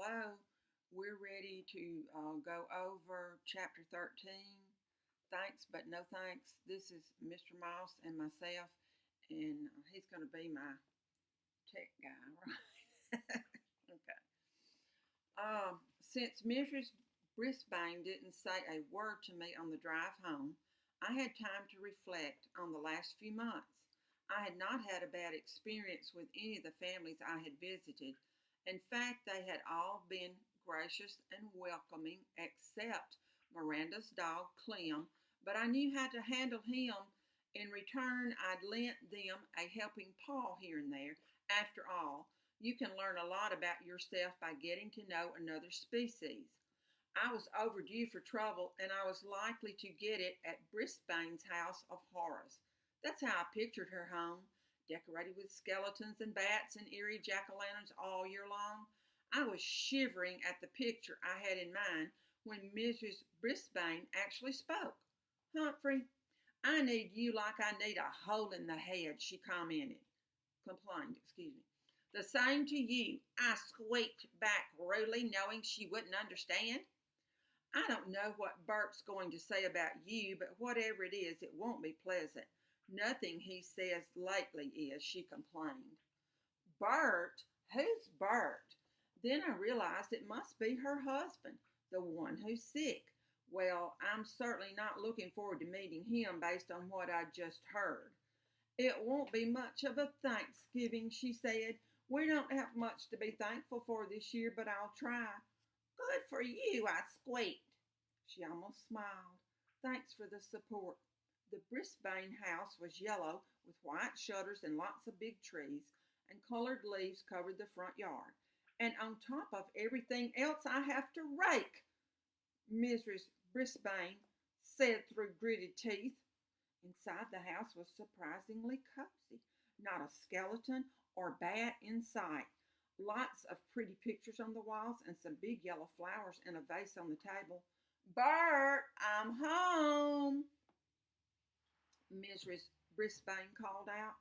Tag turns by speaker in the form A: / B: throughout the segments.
A: Hello, we're ready to go over chapter 13. Thanks, but no thanks. This is Mr. Mouse and myself, and he's going to be my tech guy, right? Okay. Since Mrs. Brisbane didn't say a word to me on the drive home, I had time to reflect on the last few months. I had not had a bad experience with any of the families I had visited. In fact, they had all been gracious and welcoming, except Miranda's dog, Clem, but I knew how to handle him. In return, I'd lent them a helping paw here and there. After all, you can learn a lot about yourself by getting to know another species. I was overdue for trouble, and I was likely to get it at Brisbane's house of horrors. That's how I pictured her home, decorated with skeletons and bats and eerie jack-o'-lanterns all year long. I was shivering at the picture I had in mind when Mrs. Brisbane actually spoke. Humphrey, I need you like I need a hole in the head, she complained, excuse me. The same to you, I squeaked back rudely, knowing she wouldn't understand. I don't know what Bert's going to say about you, but whatever it is, it won't be pleasant. Nothing he says lately is, she complained. Bert? Who's Bert? Then I realized it must be her husband, the one who's sick. Well, I'm certainly not looking forward to meeting him based on what I just heard. It won't be much of a Thanksgiving, she said. We don't have much to be thankful for this year, but I'll try. Good for you, I squeaked. She almost smiled. Thanks for the support. The Brisbane house was yellow with white shutters and lots of big trees, and colored leaves covered the front yard. And on top of everything else, I have to rake, Mrs. Brisbane said through gritted teeth. Inside the house was surprisingly cozy. Not a skeleton or bat in sight. Lots of pretty pictures on the walls and some big yellow flowers in a vase on the table. Bert, I'm home, Mrs. Brisbane called out.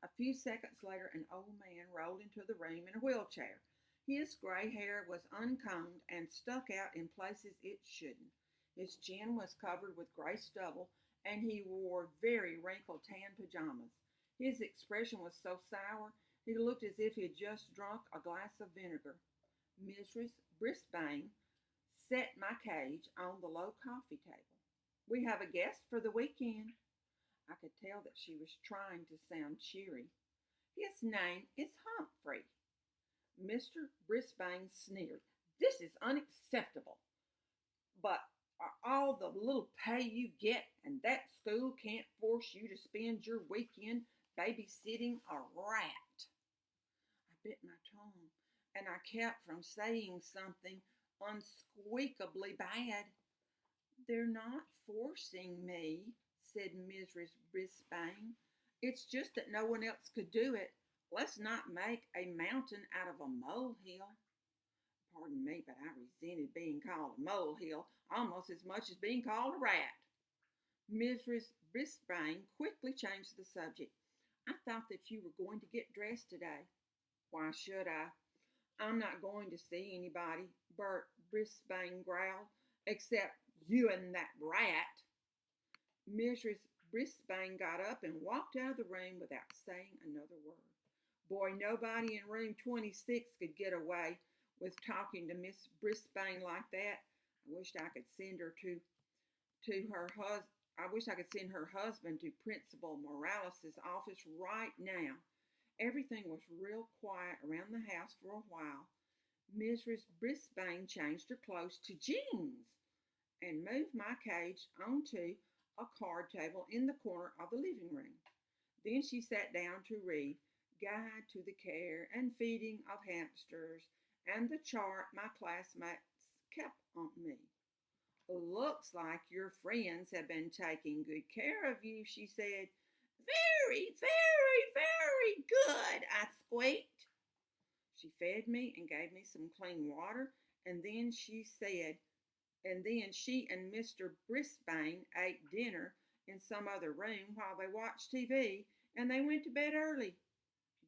A: A few seconds later, an old man rolled into the room in a wheelchair. His gray hair was uncombed and stuck out in places it shouldn't. His chin was covered with gray stubble, and he wore very wrinkled tan pajamas. His expression was so sour, he looked as if he had just drunk a glass of vinegar. Mrs. Brisbane set my cage on the low coffee table. We have a guest for the weekend. I could tell that she was trying to sound cheery. His name is Humphrey. Mr. Brisbane sneered. This is unacceptable. But all the little pay you get, and that school can't force you to spend your weekend babysitting a rat. I bit my tongue, and I kept from saying something unsqueakably bad. They're not forcing me, said Mrs. Brisbane. It's just that no one else could do it. Let's not make a mountain out of a molehill. Pardon me, but I resented being called a molehill almost as much as being called a rat. Mrs. Brisbane quickly changed the subject. I thought that you were going to get dressed today. Why should I? I'm not going to see anybody, Bert Brisbane growled, except you and that rat. Mrs. Brisbane got up and walked out of the room without saying another word. Boy, nobody in room 26 could get away with talking to Miss Brisbane like that. I wished I could send her to her husband. I wish I could send her husband to Principal Morales' office right now. Everything was real quiet around the house for a while. Mrs. Brisbane changed her clothes to jeans and moved my cage onto a card table in the corner of the living room. Then she sat down to read Guide to the Care and Feeding of Hamsters and the chart my classmates kept on me. Looks like your friends have been taking good care of you, she said. Very, very, very good, I squeaked. She fed me and gave me some clean water, and then she and Mr. Brisbane ate dinner in some other room while they watched TV, and they went to bed early.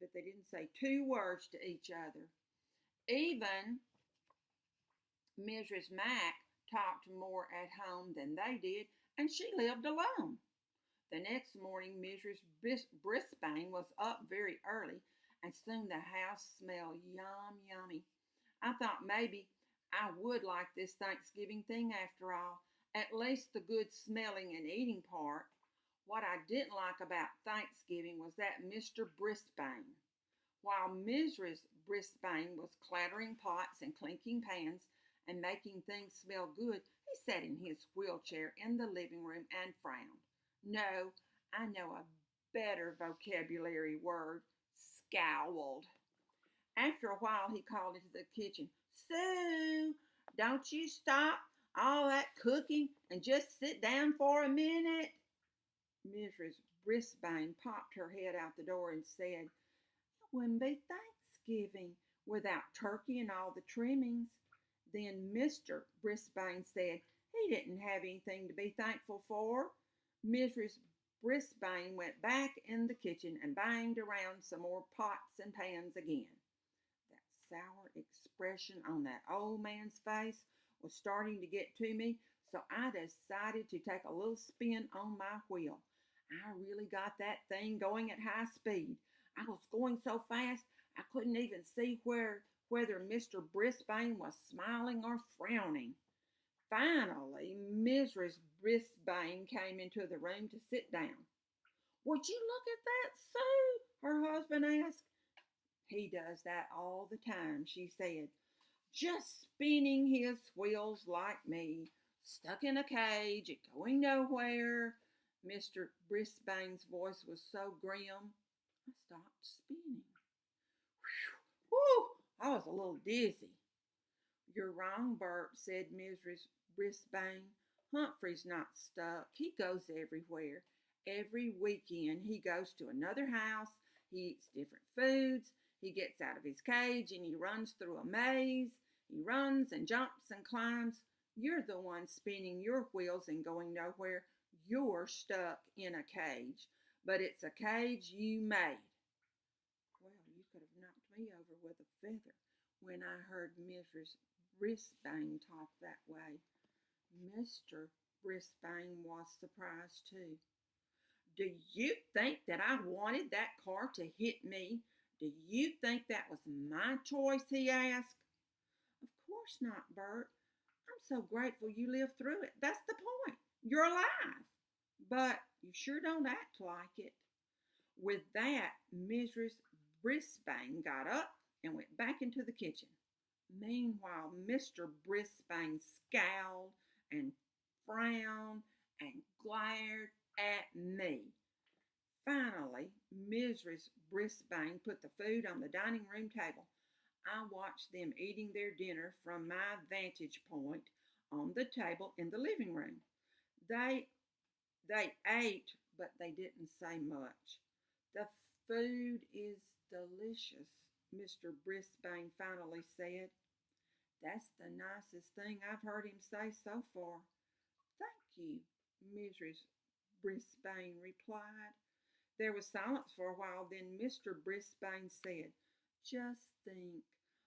A: But they didn't say two words to each other. Even Mrs. Mack talked more at home than they did, and she lived alone. The next morning, Mrs. Brisbane was up very early, and soon the house smelled yummy. I thought maybe I would like this Thanksgiving thing after all, at least the good smelling and eating part. What I didn't like about Thanksgiving was that Mr. Brisbane. While Mrs. Brisbane was clattering pots and clinking pans and making things smell good, he sat in his wheelchair in the living room and frowned. No, I know a better vocabulary word, scowled. After a while, he called into the kitchen, Sue, don't you stop all that cooking and just sit down for a minute. Mrs. Brisbane popped her head out the door and said, It wouldn't be Thanksgiving without turkey and all the trimmings. Then Mr. Brisbane said he didn't have anything to be thankful for. Mrs. Brisbane went back in the kitchen and banged around some more pots and pans again. That sour expression on that old man's face was starting to get to me, so I decided to take a little spin on my wheel. I really got that thing going at high speed. I was going so fast I couldn't even see whether Mr. Brisbane was smiling or frowning. Finally, Mrs. Brisbane came into the room to sit down. Would you look at that, Sue? Her husband asked. He does that all the time, she said, just spinning his wheels like me, stuck in a cage and going nowhere. Mr. Brisbane's voice was so grim, I stopped spinning. Whew, I was a little dizzy. You're wrong, Bert, said Mrs. Brisbane. Humphrey's not stuck. He goes everywhere. Every weekend he goes to another house. He eats different foods. He gets out of his cage and he runs through a maze. He runs and jumps and climbs. You're the one spinning your wheels and going nowhere. You're stuck in a cage. But it's a cage you made. Well, you could have knocked me over with a feather when I heard Mrs. Brisbane talk that way. Mr. Brisbane was surprised too. Do you think that I wanted that car to hit me? Do you think that was my choice? He asked. Of course not, Bert. I'm so grateful you lived through it. That's the point. You're alive. But you sure don't act like it. With that, Mrs. Brisbane got up and went back into the kitchen. Meanwhile, Mr. Brisbane scowled and frowned and glared at me. Finally, Mrs. Brisbane put the food on the dining room table. I watched them eating their dinner from my vantage point on the table in the living room. They ate, but they didn't say much. The food is delicious, Mr. Brisbane finally said. That's the nicest thing I've heard him say so far. Thank you, Mrs. Brisbane replied. There was silence for a while, then Mr. Brisbane said, Just think,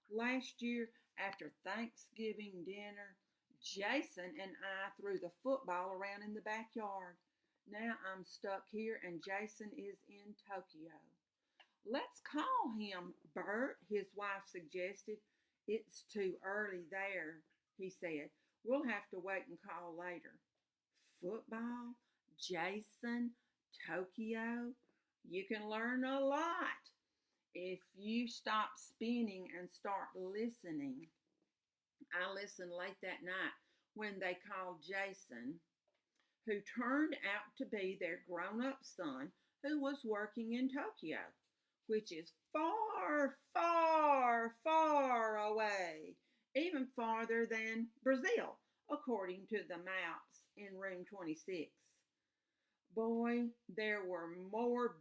A: last year after Thanksgiving dinner, Jason and I threw the football around in the backyard. Now I'm stuck here and Jason is in Tokyo. Let's call him, Bert, his wife suggested. It's too early there, he said. We'll have to wait and call later. Football? Jason? Tokyo? You can learn a lot if you stop spinning and start listening. I listened late that night when they called Jason, who turned out to be their grown-up son who was working in Tokyo, which is far away, even farther than Brazil, according to the maps in room 26. Boy, there were more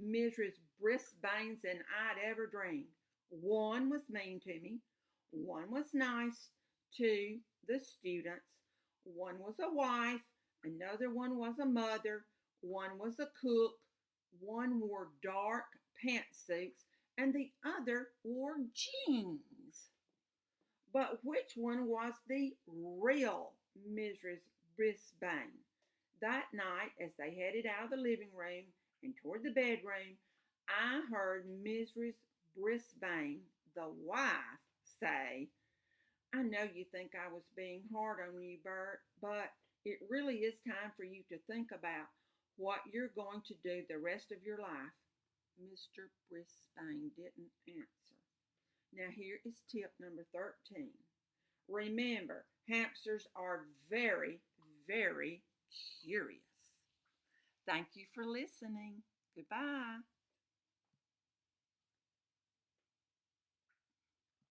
A: Mrs. Brisbanes than I'd ever dreamed. One was mean to me. One was nice to the students. One was a wife. Another one was a mother. One was a cook. One wore dark pantsuits. And the other wore jeans. But which one was the real Mrs. Brisbane? That night, as they headed out of the living room and toward the bedroom, I heard Mrs. Brisbane, the wife, say, I know you think I was being hard on you, Bert, but it really is time for you to think about what you're going to do the rest of your life. Mr. Brisbane didn't answer. Now, here is tip number 13. Remember, hamsters are very, very curious. Thank you for listening. Goodbye.